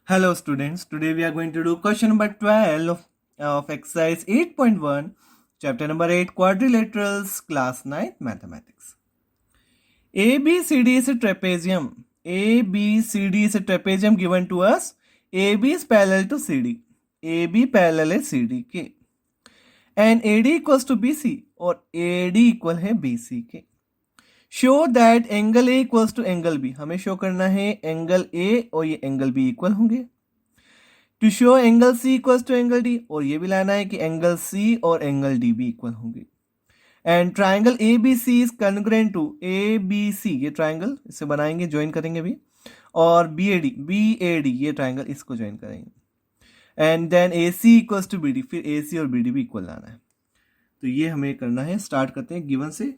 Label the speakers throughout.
Speaker 1: Hello students, today we are going to do question number 12 of exercise 8.1, chapter number 8, quadrilaterals, class 9 mathematics. ABCD is a trapezium. ABCD is a trapezium given to us. AB is parallel to CD. AB parallel है CD के. And AD equals to BC और AD equal है BC के. Show that angle A equals to angle B. हमें show करना है angle A और ये एंगल बी इक्वल होंगे. To show angle C equals to angle D, और ये भी लाना है कि एंगल सी और एंगल डी भी इक्वल होंगे. And triangle A B C is congruent to A B C. ये ट्राइंगल इसे बनाएंगे, ज्वाइन करेंगे भी. और बी ए डी ये ट्राइंगल इसको ज्वाइन करेंगे. And then A C equals to B D. फिर ए सी और बी डी भी इक्वल लाना है. तो ये हमें करना है. स्टार्ट करते हैं गिवन से.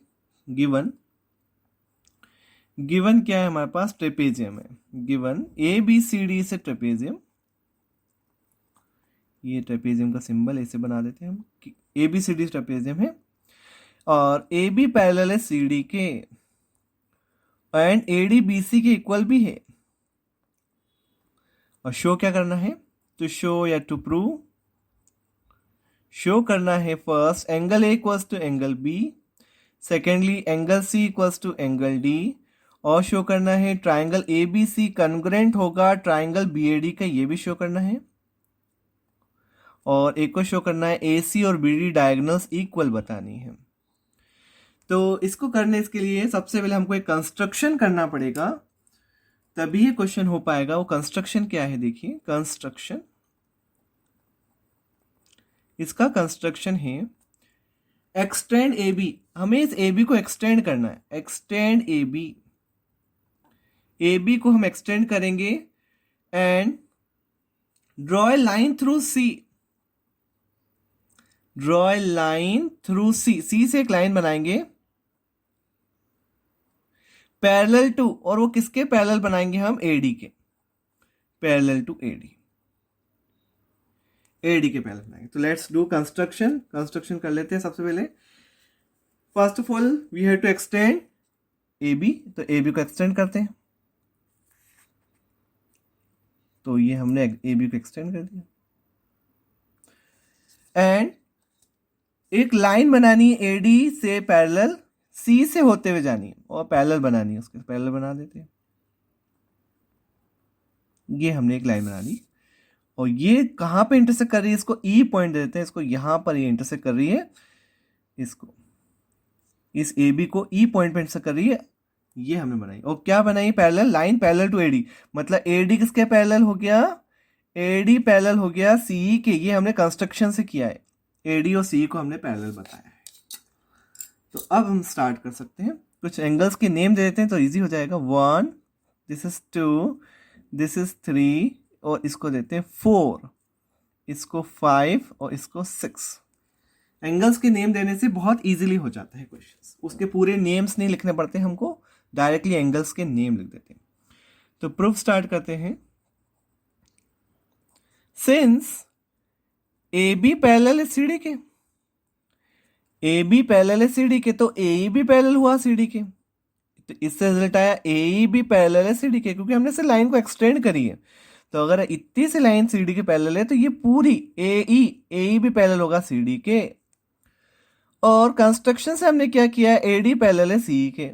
Speaker 1: गिवन क्या है हमारे पास? ट्रेपेजियम है. Given A B C D से ट्रेपेजियम. ये ट्रेपेजियम का सिंबल ऐसे बना देते हैं हम. A B C D trapezium है और ए बी पैरेलल है सी डी के and A D B C के इक्वल भी है. और शो क्या करना है? टू शो या टू प्रूव. शो करना है first angle A equals to angle B, secondly angle C equals to angle D, और शो करना है triangle A B C congruent होगा ट्राइंगल बी ए डी का. ये भी शो करना है. और एक को शो करना है ए सी और बी डी डायगोनल्स इक्वल बतानी है. तो इसको करने के लिए सबसे पहले हमको एक कंस्ट्रक्शन करना पड़ेगा, तभी ये क्वेश्चन हो पाएगा. वो कंस्ट्रक्शन क्या है? देखिए कंस्ट्रक्शन. इसका कंस्ट्रक्शन है एक्सटेंड ए बी. हमें इस ए बी को एक्सटेंड करना है. Extend A B. A B को हम एक्सटेंड करेंगे and draw a line through C. Draw a line through C. C से एक लाइन बनाएंगे पैरेलल टू, और वो किसके पैरेलल बनाएंगे हम? एडी के. Parallel to A D. एडी के पैरेलल बनाएंगे. तो लेट्स डू कंस्ट्रक्शन. कंस्ट्रक्शन कर लेते हैं सबसे पहले. First of all we have to extend A B. तो ए बी को एक्सटेंड करते हैं. तो ये हमने ए बी को एक्सटेंड कर दिया. एंड एक लाइन बनानी है एडी से पैरेलल, सी से होते हुए जानी है और पैरेलल बनानी है. उसके पैरेलल बना देते हैं. ये हमने एक लाइन बना ली और ये कहाँ पे इंटरसेक्ट कर रही है? इसको ई पॉइंट दे देते हैं. इसको यहां पर ये इंटरसेक्ट कर रही है. इसको इस ए बी को ई पॉइंट पे इंटरसेक्ट कर रही है. ये हमने बनाई. और क्या बनाई? Parallel line parallel to A D. मतलब एडी किसके पैरेलल हो गया? एडी पैरेलल हो गया सी के. ये हमने कंस्ट्रक्शन से किया है. एडी और सी को हमने पैरेलल बताया है. तो अब हम स्टार्ट कर सकते हैं. कुछ एंगल्स के नेम दे देते हैं तो इजी हो जाएगा. 1, दिस इज 2, दिस इज 3, और इसको देते हैं 4, इसको 5 और इसको 6. एंगल्स के नेम देने से बहुत इजीली हो जाता है क्वेश्चंस. उसके पूरे नेम्स नहीं लिखने पड़ते हमको, डायरेक्टली एंगल्स के नेम लिख देते हैं. तो प्रूफ स्टार्ट करते हैं. सिंस ए बी पैरेलल है सी डी के, ए बी पैरेलल है सी डी के, तो ए भी पैरेलल हुआ सी डी के. तो इससे रिजल्ट आया ए भी पैरेलल है सी डी के, क्योंकि हमने से लाइन को एक्सटेंड करी है. तो अगर इतनी सी लाइन सी डी के पैरेलल है तो ये पूरी ए भी पैरेलल होगा सी डी के. और कंस्ट्रक्शन से हमने क्या किया है? ए डी पैरेलल है सी के.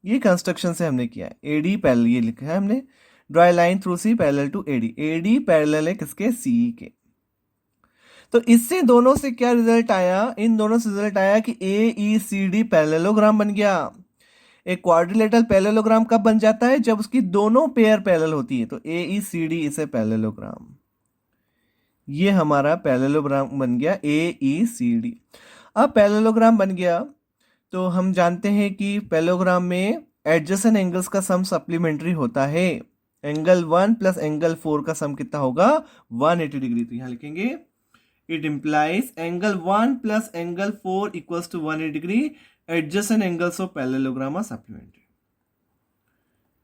Speaker 1: ये कंस्ट्रक्शन से हमने किया है. ए डी पैरेलल ये लिखा है हमने. Draw line through C parallel to A D. A D parallel है किसके? सी के. तो इससे दोनों से क्या रिजल्ट आया? इन दोनों से रिजल्ट आया कि ए ई सी डी पैरेललोग्राम बन गया. एक क्वाड्रिलेटरल पैरेललोग्राम कब बन जाता है? जब उसकी दोनों पेयर पैरेलल होती है. तो ए ई सी डी इसे पैरेललोग्राम. ये हमारा पैरेललोग्राम बन गया ए ई सी डी. अब पैरेललोग्राम बन गया तो हम जानते हैं कि पैरेललोग्राम में एडजेसेंट एंगल्स का सम सप्लीमेंट्री होता है. एंगल 1 प्लस एंगल 4 का सम कितना होगा? 180 डिग्री. तो यहां लिखेंगे it implies angle 1 plus angle 4 equals to 180 degree. Adjacent angles of parallelogram are supplementary.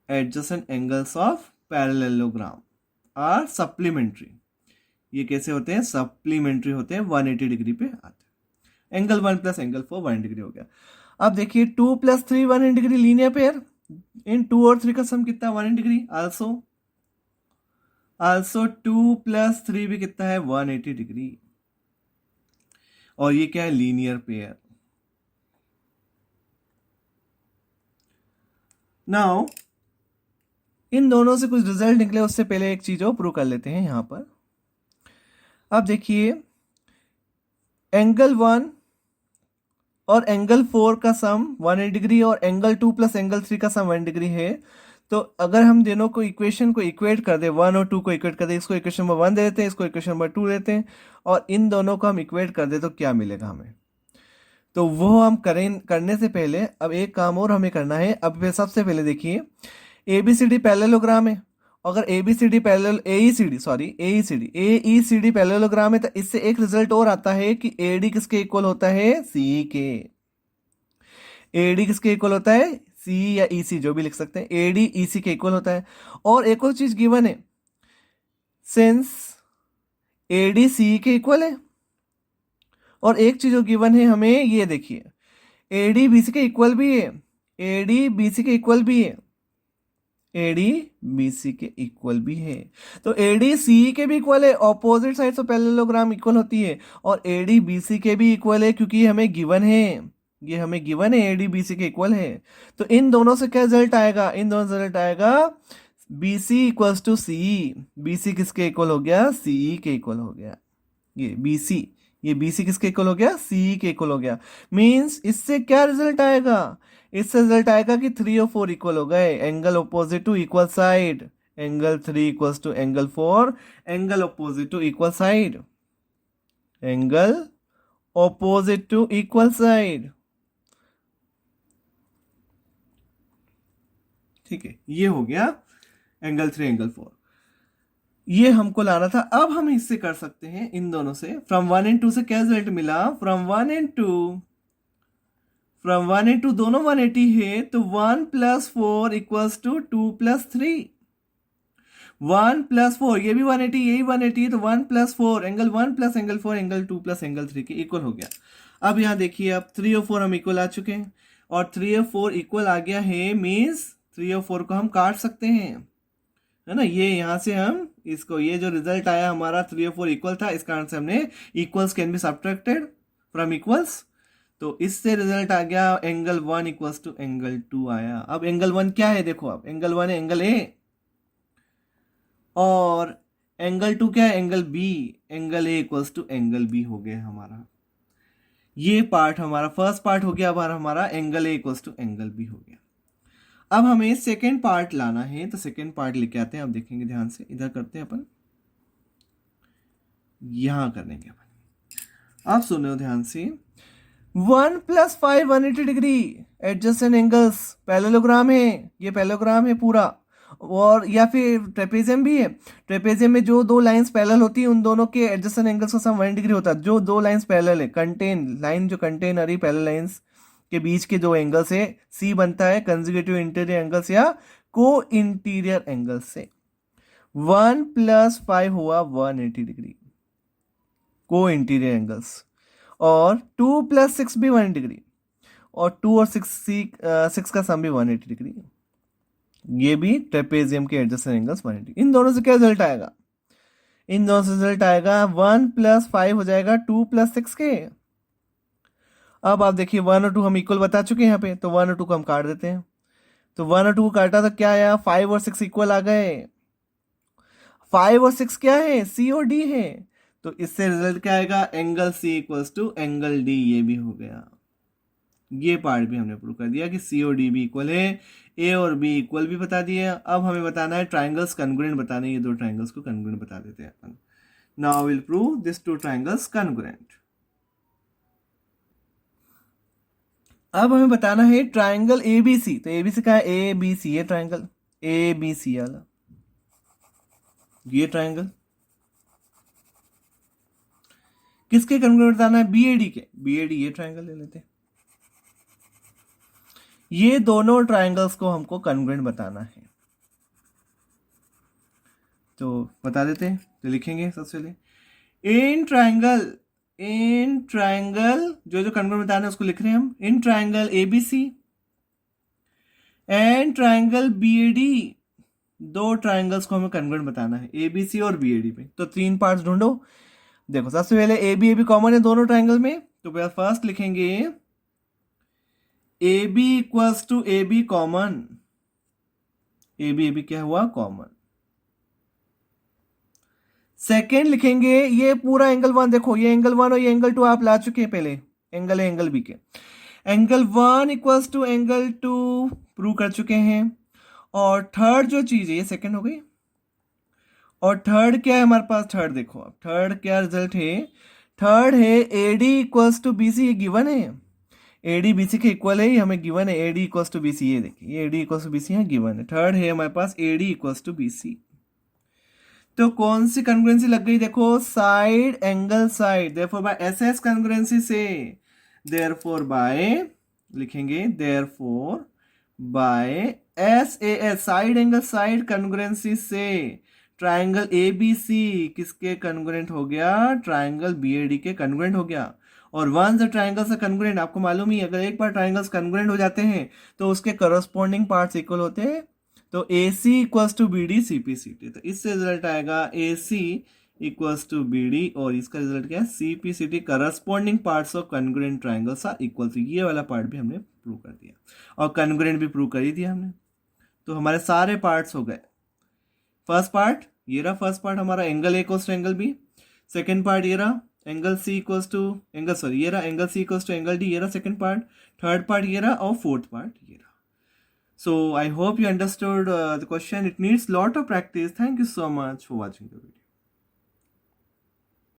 Speaker 1: Adjacent angles of parallelogram are supplementary. ये कैसे होते हैं? सप्लीमेंट्री होते हैं. 180 डिग्री पे आते हैं. एंगल 1 प्लस एंगल 4 180 डिग्री हो गया. अब देखिए 2 प्लस 3 180 डिग्री लीनियर पेयर. इन 2 और 3 का सम कितना? 180 डिग्री. आल्सो आल्सो 2 प्लस 3 भी कितना है 180 डिग्री। और ये क्या है लीनियर पेयर। नाउ इन दोनों से कुछ रिजल्ट निकले उससे पहले एक चीज और प्रूव कर लेते हैं यहां पर। अब देखिए एंगल 1 और एंगल 4 का सम 180 डिग्री और एंगल 2 प्लस एंगल 3 का सम 1 डिग्री है। तो अगर हम दोनों को इक्वेशन को इक्वेट कर दे 1 और 2 को इक्वेट कर दे, इसको इक्वेशन नंबर 1 दे देते हैं, इसको इक्वेशन नंबर 2 देते हैं और इन दोनों को हम इक्वेट कर दे तो क्या मिलेगा हमें। तो वो हम करने से पहले अब एक काम और हमें करना है। अब सबसे पहले देखिए ABCD पैरेललोग्राम है। अगर ABCD पैरेलल AECD पैरेललोग्राम है तो इससे एक रिजल्ट और आता है कि AD किसके इक्वल होता है CE के। AD किसके इक्वल होता है CE या EC जो भी लिख सकते हैं, AD EC के इक्वल होता है। और एक और चीज गिवन है, सिंस AD CE के इक्वल है और एक चीज जो गिवन है हमें ये देखिए AD BC के इक्वल भी है, AD BC के इक्वल भी है, AD BC के इक्वल भी है। तो AD CE के भी इक्वल है, opposite sides of parallelogram equal होती है और AD BC के भी इक्वल है क्योंकि हमें गिवन है, ये हमें गिवन है AD BC के इक्वल है। तो इन दोनों से क्या रिजल्ट आएगा, इन दोनों से रिजल्ट आएगा BC equals to CE। BC किसके इक्वल हो गया CE के इक्वल हो गया। ये BC किसके इक्वल हो गया CE के इक्वल हो गया। मींस इससे क्या रिजल्ट आएगा, इससे रिजल्ट आएगा कि 3 और 4 इक्वल हो गए, angle opposite to equal side, angle 3 equals to angle 4, angle opposite to equal side, angle opposite to equal side. ठीक है, ये हो गया एंगल 3 एंगल 4, ये हमको लाना था। अब हम इससे कर सकते हैं इन दोनों से, फ्रॉम 1 एंड 2 से क्या रिजल्ट मिला, फ्रॉम 1 एंड 2 दोनों 180 है तो 1 plus 4 equals to 2 plus 3। 1 plus 4 ये भी 180, यही 180 है तो 1 प्लस 4 एंगल 1 plus angle 4 angle 2 plus angle 3 के इक्वल हो गया। अब यहां देखिए अब 3 और 4 हम इक्वल आ चुके हैं और 3 और 4 इक्वल आ गया है, मीन्स 3 और 4 को हम काट सकते हैं, है ना। ये यहां से हम इसको, ये जो रिजल्ट आया हमारा 3 और 4 इक्वल था, इस कारण से हमने equals can be subtracted from equals. तो इससे रिजल्ट आ गया एंगल 1 इक्वल्स टू एंगल 2 आया। अब एंगल 1 क्या है देखो, अब एंगल 1 है एंगल A और एंगल 2 क्या है angle B। Angle A equals to angle B हो गया हमारा। ये पार्ट हमारा फर्स्ट पार्ट हो गया, अब हमारा angle A equals to angle B हो गया। अब हमें सेकेंड पार्ट लाना है तो सेकेंड पार्ट लेके आते हैं। अब देखेंगे ध्यान से, इधर करते हैं अपन, यहां करेंगे अपन। आप सुनो ध्यान से, 1 plus 5 180 degree adjacent angles parallelogram है, ये पैरेललोग्राम है पूरा। और या फिर ट्रेपेजियम भी है, ट्रेपेजियम में जो दो लाइंस पैरेलल होती है उन दोनों के एडजेसेंट एंगल्स का सम 1 डिग्री होता है। जो दो लाइंस पैरेलल है, कंटेन लाइन जो कंटेन रही पैरेलल लाइंस के बीच के जो एंगल्स है, सी बनता है कंजुगेटिव इंटीरियर एंगल्स या को इंटीरियर एंगल्स से। 1 प्लस 5 हुआ 180 डिग्री को इंटीरियर एंगल्स, और 2 प्लस 6 भी 180 डिग्री, और 2 और 6 का सम भी 180 डिग्री। ये भी ट्रेपेजियम के एडजेसेंट एंगल्स 180। इन दोनों से क्या रिजल्ट आएगा, इन दोनों से रिजल्ट आएगा 1 प्लस 5 हो जाएगा 2 प्लस 6 के। अब आप देखिए 1 और 2 हम इक्वल बता चुके हैं यहाँ पे, तो 1 और 2 को हम काट देते हैं। तो 1 और 2 को काटा तो क्या आया, 5 और 6 इक्वल आ गए। 5 और 6 क्या है, C और D है। तो इससे रिजल्ट क्या आएगा, angle C equals to angle D। ये भी हो गया, ये पार्ट भी हमने प्रूव कर दिया कि C और D भी इक्वल है, A और B इक्वल भी बता दिया। अब हमें बताना है ट्राइंगल्स कॉन्ग्रुएंट बताने, ये दो ट्राइंगल्स को कॉन्ग्रुएंट बता देते हैं अपन। Now will prove this two triangles congruent. अब हमें बताना है ट्राइंगल ABC। तो ABC का है ABC, है ट्राइंगल ABC वाला, ये ट्राइंगल किसके कॉन्ग्रुएंट बताना है, BAD के। BAD ये ट्राइंगल ले लेते हैं, ये दोनों ट्राइंगल्स को हमको कॉन्ग्रुएंट बताना है। तो बता देते हैं, तो लिखेंगे सबसे पहले इन ट्राइंगल जो जो कॉन्ग्रुएंट बताना है उसको लिख रहे हैं हम। In triangle ABC and triangle BAD दो ट्राइंगल्स को हमें कॉन्ग्रुएंट बताना है, ए बी सी और बी ए डी में। तो 3 पार्ट्स ढूंढो। देखो सबसे पहले ए बी कॉमन है दोनों ट्राइंगल में, तो फर्स्ट लिखेंगे A B equals to A B common. A B क्या हुआ, कॉमन। सेकेंड लिखेंगे ये पूरा एंगल 1, देखो ये एंगल 1 और ये एंगल 2 आप ला चुके हैं पहले, एंगल है एंगल बी के। Angle 1 equals to angle 2 prove कर चुके हैं। और थर्ड जो चीज है, ये सेकंड हो गई। और थर्ड क्या है हमारे पास, थर्ड देखो अब थर्ड क्या रिजल्ट है, थर्ड है A D equals to B C, ये गिवन है। ए डी बी सी के इक्वल है, ये हमें गिवन है A D equals to B C, ये देखिए A D equals to B C है, गिवन है। थर्ड है हमारे पास A D equals to B C. तो कौन सी कॉन्ग्रुएंसी लग गई, देखो side angle side, therefore by S S congruency से, देयरफॉर बाय लिखेंगे therefore by S A S side angle side congruency से ट्राइंगल ए बी सी किसके कॉन्ग्रुएंट हो गया, ट्राइंगल बी ए डी के कॉन्ग्रुएंट हो गया। और once the triangles are congruent, आपको मालूम ही अगर एक बार ट्राइंगल्स कॉन्ग्रुएंट हो जाते हैं तो उसके करस्पॉन्डिंग पार्ट्स इक्वल होते हैं। तो A C equals to B D C P C T, तो इससे रिजल्ट आएगा A C equals to B D, और इसका रिजल्ट क्या है, C P C T corresponding parts of congruent triangles are equal. तो ये वाला पार्ट भी हमने प्रूव कर दिया और कॉन्ग्रुएंट भी प्रूव कर ही दिया हमने। तो हमारे सारे पार्ट्स हो गए। फर्स्ट पार्ट ये रहा, फर्स्ट पार्ट हमारा angle A equals to angle B. Second part ये रहा angle C equals to angle, sorry ये रहा angle C equals to angle D, ये रहा सेकेंड पार्ट। थर्ड पार्ट ये रहा और फोर्थ पार्ट ये रहा। So I hope you understood the question. It needs lot of practice. Thank you so much for watching the video.